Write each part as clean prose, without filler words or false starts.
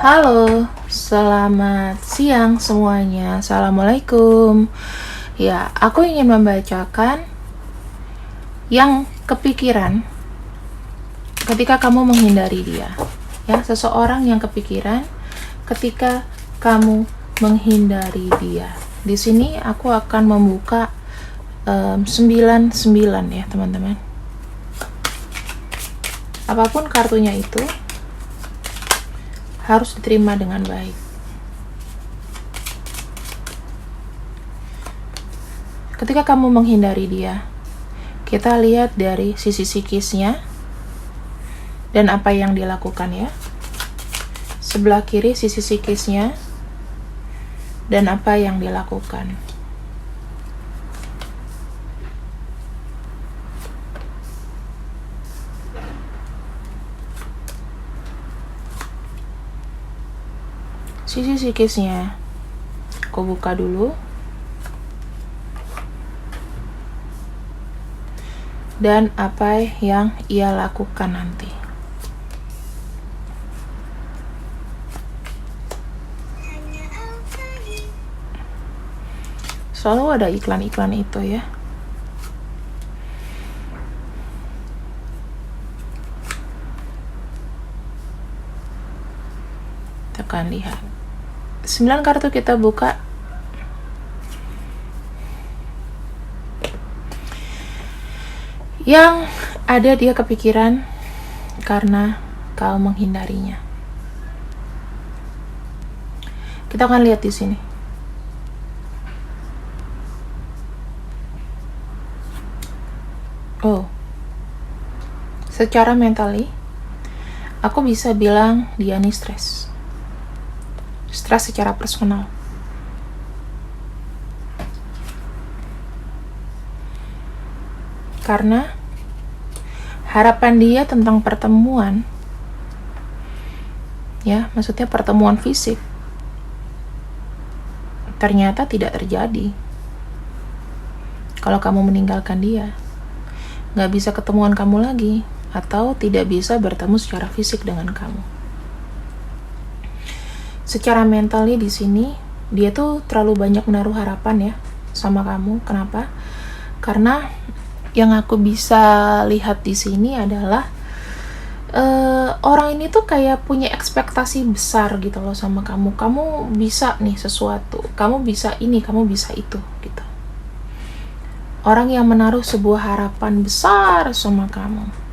Halo, selamat siang semuanya. Assalamualaikum. Ya, aku ingin membacakan yang kepikiran ketika kamu menghindari dia. Ya, seseorang yang kepikiran ketika kamu menghindari dia. Di sini aku akan membuka 99 ya, teman-teman. Apapun kartunya itu harus diterima dengan baik. Ketika kamu menghindari dia, kita lihat dari sisi psikisnya dan apa yang dilakukan ya. Sebelah kiri sisi psikisnya dan apa yang dilakukan. Sisi psikisnya aku buka dulu. Dan apa yang ia lakukan nanti. Selalu ada iklan-iklan itu ya. Kita akan lihat. 9 kartu kita buka. Yang ada dia kepikiran karena kau menghindarinya. Kita akan lihat di sini. Oh. Secara mentally, aku bisa bilang dia nih stres. Stres secara personal. Karena harapan dia tentang pertemuan, ya, maksudnya pertemuan fisik, ternyata tidak terjadi. Kalau kamu meninggalkan dia, gak bisa ketemuan kamu lagi, atau tidak bisa bertemu secara fisik dengan kamu. Secara mentalnya di sini dia tuh terlalu banyak menaruh harapan ya sama kamu. Kenapa? Karena yang aku bisa lihat di sini adalah orang ini tuh kayak punya ekspektasi besar gitu loh sama kamu. Kamu bisa nih sesuatu, kamu bisa ini, kamu bisa itu gitu. Orang yang menaruh sebuah harapan besar sama kamu.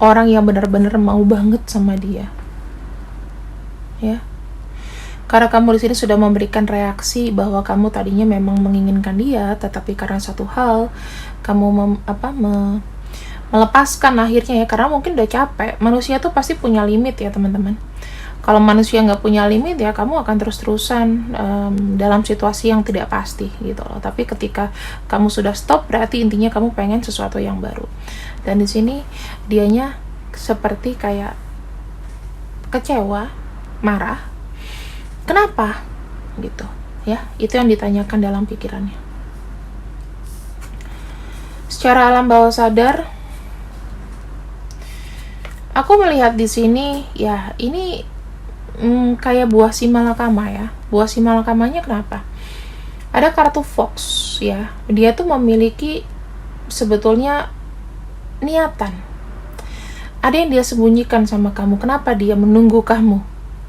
Orang yang benar-benar mau banget sama dia. Ya. Karena kamu di sini sudah memberikan reaksi bahwa kamu tadinya memang menginginkan dia, tetapi karena satu hal kamu melepaskan akhirnya ya, karena mungkin udah capek. Manusia tuh pasti punya limit ya, teman-teman. Kalau manusia nggak punya limit ya, kamu akan terus-terusan dalam situasi yang tidak pasti gitu loh. Tapi ketika kamu sudah stop, berarti intinya kamu pengen sesuatu yang baru. Dan di sini dianya seperti kayak kecewa, marah. Kenapa? Gitu ya. Itu yang ditanyakan dalam pikirannya. Secara alam bawah sadar, aku melihat di sini ya, ini kayak buah simalakama ya. Buah simalakamanya kenapa? Ada kartu fox ya. Dia tuh memiliki sebetulnya niatan. Ada yang dia sembunyikan sama kamu. Kenapa dia menunggu kamu?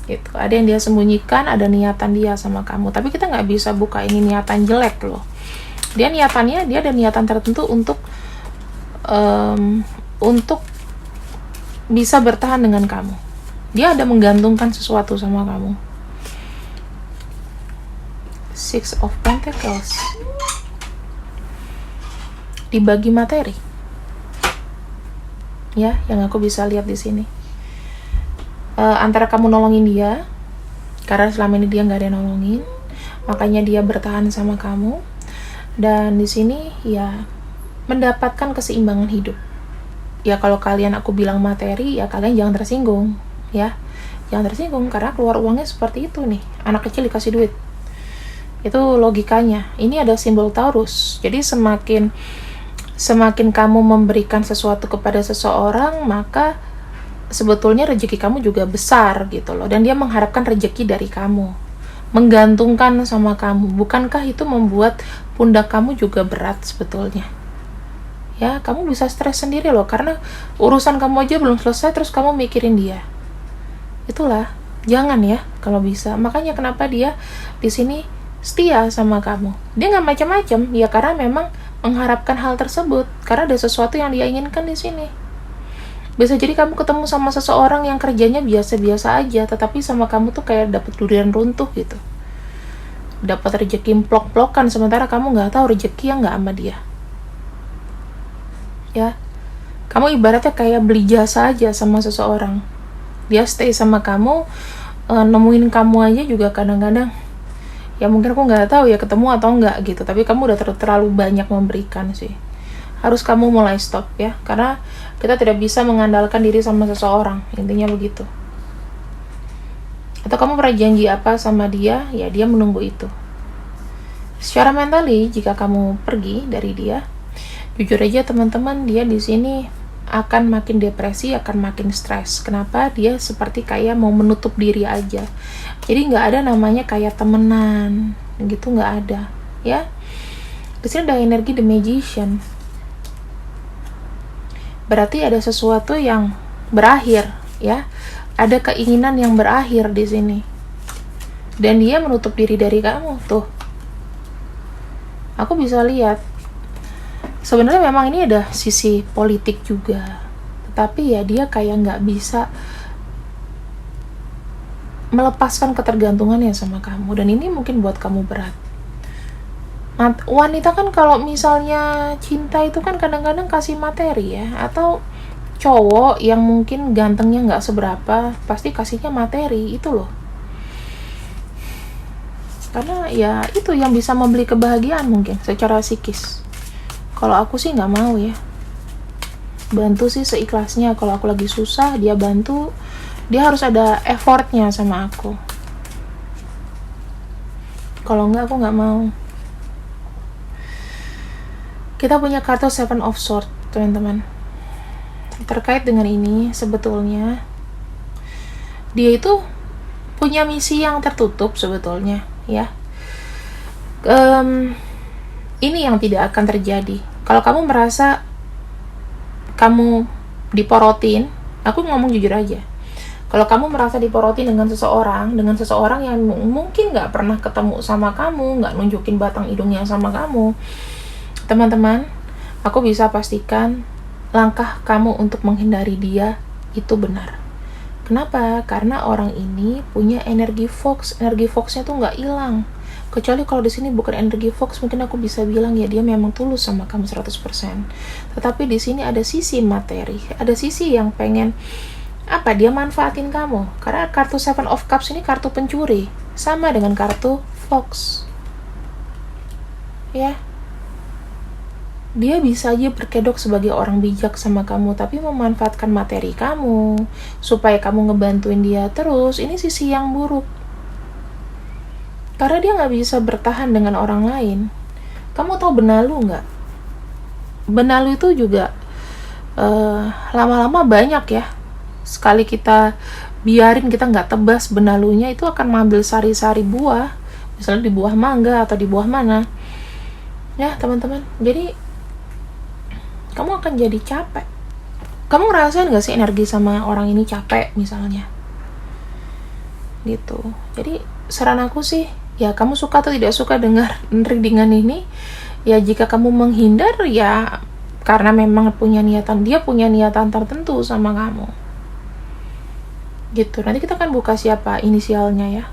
Gitu. Ada yang dia sembunyikan, ada niatan dia sama kamu. Tapi kita nggak bisa buka ini niatan jelek loh. Dia niatannya, dia ada niatan tertentu untuk bisa bertahan dengan kamu. Dia ada menggantungkan sesuatu sama kamu. Six of Pentacles. Dibagi materi. Ya, yang aku bisa lihat di sini. Antara kamu nolongin dia, karena selama ini dia nggak ada yang nolongin, makanya dia bertahan sama kamu. Dan di sini ya mendapatkan keseimbangan hidup. Ya kalau kalian aku bilang materi, ya kalian jangan tersinggung, ya. Jangan tersinggung karena keluar uangnya seperti itu nih. Anak kecil dikasih duit. Itu logikanya. Ini ada simbol Taurus. Jadi semakin kamu memberikan sesuatu kepada seseorang, maka sebetulnya rezeki kamu juga besar gitu loh. Dan dia mengharapkan rezeki dari kamu, menggantungkan sama kamu. Bukankah itu membuat pundak kamu juga berat sebetulnya? Ya, kamu bisa stres sendiri loh, karena urusan kamu aja belum selesai terus kamu mikirin dia. Itulah, jangan ya kalau bisa. Makanya kenapa dia di sini setia sama kamu. Dia nggak macam-macam, ya karena memang mengharapkan hal tersebut, karena ada sesuatu yang dia inginkan di sini. Bisa jadi kamu ketemu sama seseorang yang kerjanya biasa-biasa aja, tetapi sama kamu tuh kayak dapet durian runtuh gitu. Dapat rezeki plok-plokan, sementara kamu nggak tahu rezeki yang nggak sama dia. Ya, kamu ibaratnya kayak beli jasa aja sama seseorang. Dia stay sama kamu, nemuin kamu aja juga kadang-kadang. Ya mungkin aku nggak tahu ya ketemu atau enggak gitu, tapi kamu udah terlalu banyak memberikan sih. Harus kamu mulai stop ya, karena kita tidak bisa mengandalkan diri sama seseorang, intinya begitu. Atau kamu pernah janji apa sama dia, ya dia menunggu itu. Secara mentali, jika kamu pergi dari dia, jujur aja teman-teman, dia di sini akan makin depresi, akan makin stres. Kenapa? Dia seperti kayak mau menutup diri aja. Jadi nggak ada namanya kayak temenan, gitu nggak ada, ya. Di sini ada energi The Magician. Berarti ada sesuatu yang berakhir, ya. Ada keinginan yang berakhir di sini. Dan dia menutup diri dari kamu, tuh. Aku bisa lihat. Sebenarnya memang ini ada sisi politik juga, tetapi ya dia kayak nggak bisa melepaskan ketergantungannya sama kamu, dan ini mungkin buat kamu berat. Wanita kan kalau misalnya cinta itu kan kadang-kadang kasih materi ya, atau cowok yang mungkin gantengnya nggak seberapa, pasti kasihnya materi itu loh. Karena ya itu yang bisa membeli kebahagiaan mungkin secara psikis. Kalau aku sih nggak mau ya. Bantu sih seikhlasnya. Kalau aku lagi susah, dia bantu. Dia harus ada effortnya sama aku. Kalau nggak, aku nggak mau. Kita punya kartu Seven of Swords, teman-teman. Terkait dengan ini, sebetulnya dia itu punya misi yang tertutup sebetulnya, ya. Ini yang tidak akan terjadi. Kalau kamu merasa kamu diporotin, aku ngomong jujur aja. Kalau kamu merasa diporotin dengan seseorang yang mungkin nggak pernah ketemu sama kamu, nggak nunjukin batang hidungnya sama kamu, teman-teman, aku bisa pastikan langkah kamu untuk menghindari dia itu benar. Kenapa? Karena orang ini punya energi fox. Energi foxnya tuh nggak hilang. Kecuali kalau di sini bukan energi fox, mungkin aku bisa bilang ya dia memang tulus sama kamu 100%. Tetapi di sini ada sisi materi, ada sisi yang pengen dia manfaatin kamu. Karena kartu Seven of Cups ini kartu pencuri, sama dengan kartu fox. Ya. Dia bisa aja berkedok sebagai orang bijak sama kamu, tapi memanfaatkan materi kamu supaya kamu ngebantuin dia terus. Ini sisi yang buruk. Karena dia nggak bisa bertahan dengan orang lain. Kamu tahu benalu nggak? Benalu itu juga lama-lama banyak ya. Sekali kita biarin, kita nggak tebas benalunya, itu akan mengambil sari-sari buah. Misalnya di buah mangga atau di buah mana. Ya teman-teman, jadi kamu akan jadi capek. Kamu ngerasain nggak sih energi sama orang ini capek misalnya? Gitu. Jadi saran aku sih, ya kamu suka atau tidak suka dengar readingan ini, ya jika kamu menghindar ya karena memang dia punya niatan tertentu sama kamu. Gitu. Nanti kita akan buka siapa inisialnya ya.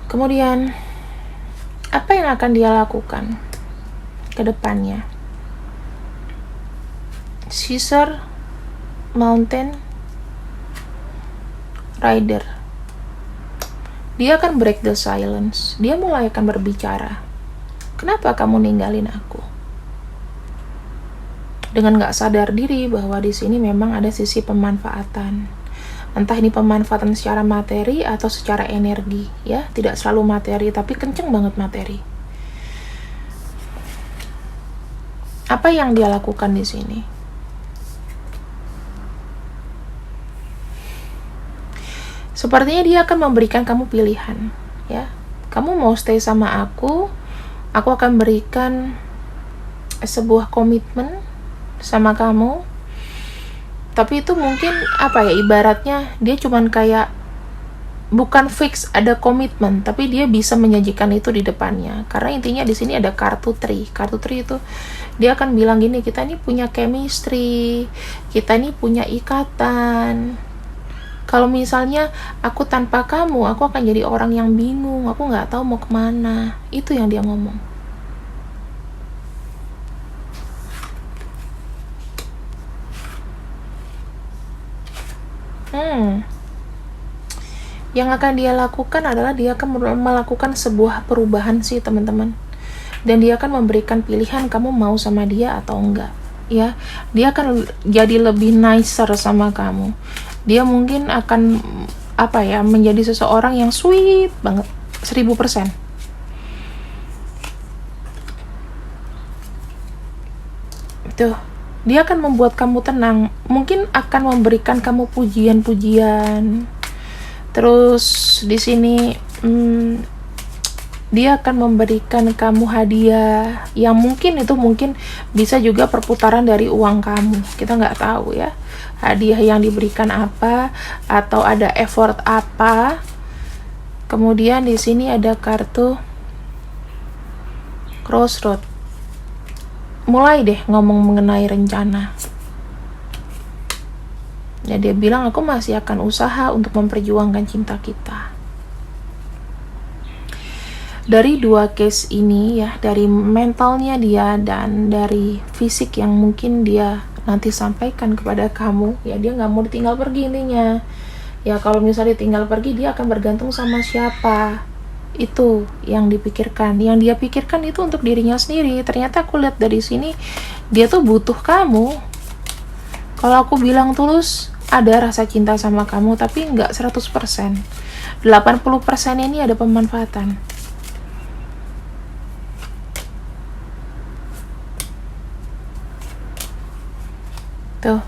Kemudian apa yang akan dia lakukan ke depannya? Caesar, Mountain, Rider. Dia akan break the silence. Dia mulai akan berbicara. Kenapa kamu ninggalin aku? Dengan gak sadar diri bahwa di sini memang ada sisi pemanfaatan. Entah ini pemanfaatan secara materi atau secara energi, ya. Tidak selalu materi, tapi kenceng banget materi. Apa yang dia lakukan di sini? Sepertinya dia akan memberikan kamu pilihan, ya. Kamu mau stay sama aku akan berikan sebuah komitmen sama kamu. Tapi itu mungkin ibaratnya dia cuman kayak bukan fix ada komitmen, tapi dia bisa menyajikan itu di depannya. Karena intinya di sini ada kartu tree. Kartu tree itu dia akan bilang gini, kita ini punya chemistry, kita ini punya ikatan. Kalau misalnya aku tanpa kamu, aku akan jadi orang yang bingung, aku nggak tahu mau kemana. Itu yang dia ngomong. Yang akan dia lakukan adalah dia akan melakukan sebuah perubahan sih teman-teman, dan dia akan memberikan pilihan kamu mau sama dia atau enggak, ya. Dia akan jadi lebih nicer sama kamu. Dia mungkin akan menjadi seseorang yang sweet banget 1000%. Tuh, dia akan membuat kamu tenang, mungkin akan memberikan kamu pujian-pujian. Terus di sini dia akan memberikan kamu hadiah yang mungkin bisa juga perputaran dari uang kamu. Kita nggak tahu ya, hadiah yang diberikan apa atau ada effort apa. Kemudian di sini ada kartu Crossroad. Mulai deh ngomong mengenai rencana. Ya, dia bilang aku masih akan usaha untuk memperjuangkan cinta kita. Dari dua case ini ya, dari mentalnya dia dan dari fisik yang mungkin dia nanti sampaikan kepada kamu, ya dia nggak mau ditinggal pergi intinya. Ya kalau misalnya ditinggal pergi, dia akan bergantung sama siapa. Itu yang dipikirkan. Yang dia pikirkan itu untuk dirinya sendiri. Ternyata aku lihat dari sini, dia tuh butuh kamu. Kalau aku bilang tulus, ada rasa cinta sama kamu, tapi nggak 100%. 80% ini ada pemanfaatan. Tuh.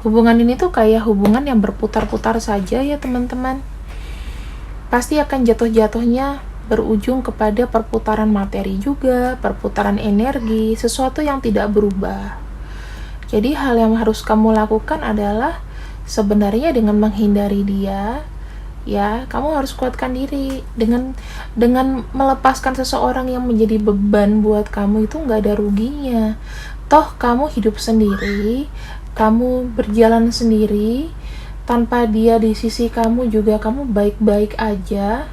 Hubungan ini tuh kayak hubungan yang berputar-putar saja ya teman-teman. Pasti akan jatuh-jatuhnya berujung kepada perputaran materi juga, perputaran energi, sesuatu yang tidak berubah. Jadi hal yang harus kamu lakukan adalah sebenarnya dengan menghindari dia, ya kamu harus kuatkan diri. Dengan melepaskan seseorang yang menjadi beban buat kamu itu nggak ada ruginya. Toh kamu hidup sendiri, kamu berjalan sendiri, tanpa dia di sisi kamu juga kamu baik-baik aja.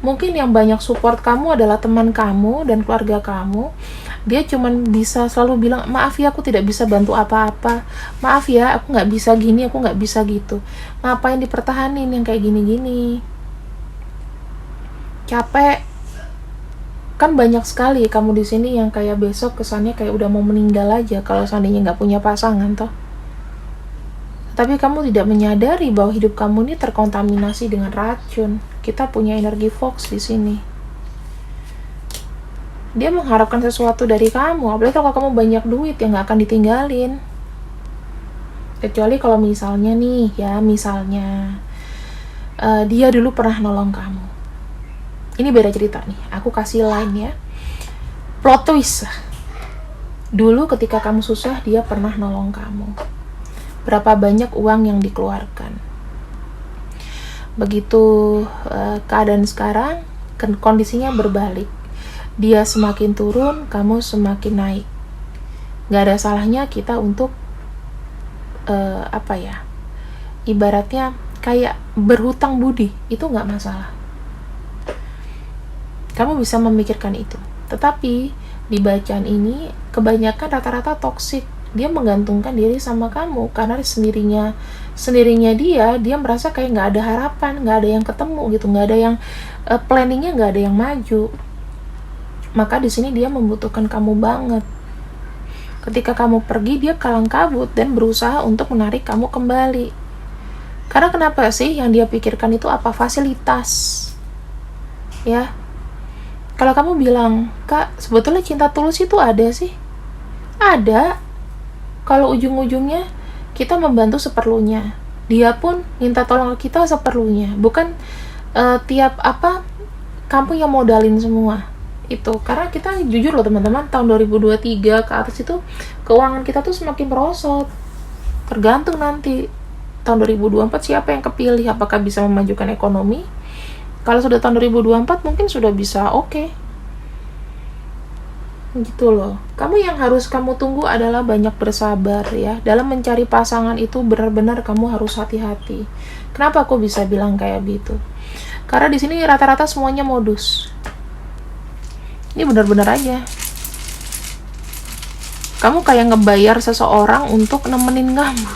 Mungkin yang banyak support kamu adalah teman kamu dan keluarga kamu. Dia cuman bisa selalu bilang, maaf ya aku tidak bisa bantu apa-apa, maaf ya aku nggak bisa gini, aku nggak bisa gitu. Ngapain dipertahanin yang kayak gini-gini? Capek. Kan banyak sekali kamu di sini yang kayak besok kesannya kayak udah mau meninggal aja kalau seandainya nggak punya pasangan toh. Tapi kamu tidak menyadari bahwa hidup kamu ini terkontaminasi dengan racun. Kita punya energi Fox di sini. Dia mengharapkan sesuatu dari kamu, apalagi kalau kamu banyak duit yang nggak akan ditinggalin. Kecuali kalau misalnya nih, ya misalnya dia dulu pernah nolong kamu. Ini beda cerita nih, aku kasih line ya. Plot twist. Dulu ketika kamu susah, dia pernah nolong kamu. Berapa banyak uang yang dikeluarkan. Begitu keadaan sekarang, kondisinya berbalik. Dia semakin turun, kamu semakin naik. Gak ada salahnya kita untuk ibaratnya kayak berhutang budi, itu gak masalah. Kamu bisa memikirkan itu. Tetapi di bacaan ini kebanyakan rata-rata toksik. Dia menggantungkan diri sama kamu karena sendirinya dia merasa kayak nggak ada harapan, nggak ada yang ketemu gitu, nggak ada yang planningnya, nggak ada yang maju. Maka di sini dia membutuhkan kamu banget. Ketika kamu pergi, dia kalang kabut dan berusaha untuk menarik kamu kembali. Karena kenapa sih yang dia pikirkan itu apa? Fasilitas. Ya. Kalau kamu bilang, "Kak, sebetulnya cinta tulus itu ada sih?" Ada. Kalau ujung-ujungnya kita membantu seperlunya. Dia pun minta tolong ke kita seperlunya. Bukan tiap apa kamu yang modalin semua. Itu karena kita jujur loh teman-teman, tahun 2023 ke atas itu keuangan kita tuh semakin merosot. Tergantung nanti tahun 2024 siapa yang kepilih, apakah bisa memajukan ekonomi. Kalau sudah tahun 2024 mungkin sudah bisa oke. Gitu loh. Kamu yang harus kamu tunggu adalah banyak bersabar ya. Dalam mencari pasangan itu benar-benar kamu harus hati-hati. Kenapa aku bisa bilang kayak gitu? Karena di sini rata-rata semuanya modus. Ini benar-benar aja. Kamu kayak ngebayar seseorang untuk nemenin kamu.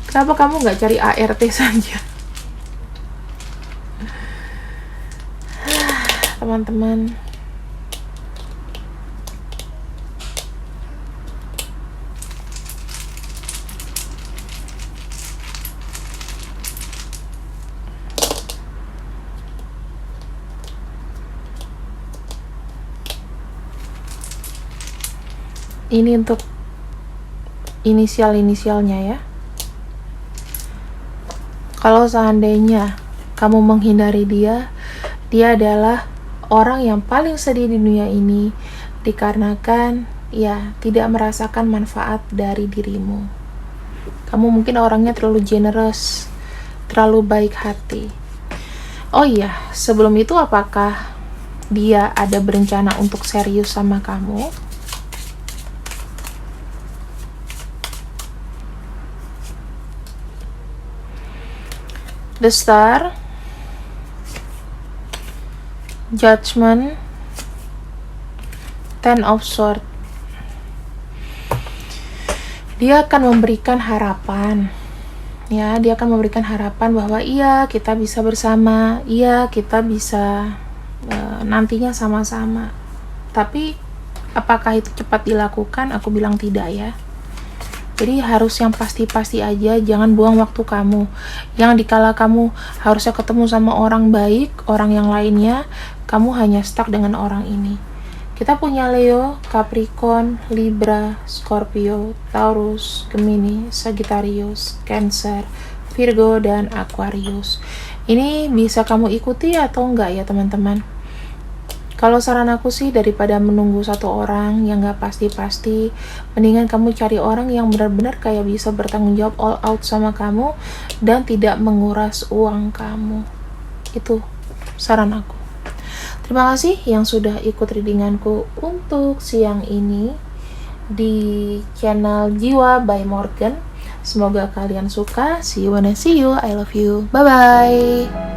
Kenapa kamu nggak cari ART saja? Teman-teman. Ini untuk inisial-inisialnya ya. Kalau seandainya kamu menghindari dia, dia adalah orang yang paling sedih di dunia ini dikarenakan ya tidak merasakan manfaat dari dirimu. Kamu mungkin orangnya terlalu generous, terlalu baik hati. Oh iya, sebelum itu apakah dia ada berencana untuk serius sama kamu? The Star, Judgment, Ten of Swords. Dia akan memberikan harapan. Ya, dia akan memberikan harapan bahwa iya, kita bisa bersama, iya, kita bisa nantinya sama-sama. Tapi apakah itu cepat dilakukan? Aku bilang tidak ya. Jadi harus yang pasti-pasti aja, jangan buang waktu kamu. Yang dikala kamu harusnya ketemu sama orang baik, orang yang lainnya, kamu hanya stuck dengan orang ini. Kita punya Leo, Capricorn, Libra, Scorpio, Taurus, Gemini, Sagittarius, Cancer, Virgo, dan Aquarius. Ini bisa kamu ikuti atau enggak ya teman-teman? Kalau saran aku sih, daripada menunggu satu orang yang gak pasti-pasti, mendingan kamu cari orang yang benar-benar kayak bisa bertanggung jawab all out sama kamu dan tidak menguras uang kamu. Itu saran aku. Terima kasih yang sudah ikut readinganku untuk siang ini di channel Jiwa by Morgan. Semoga kalian suka. See you when I see you. I love you. Bye-bye.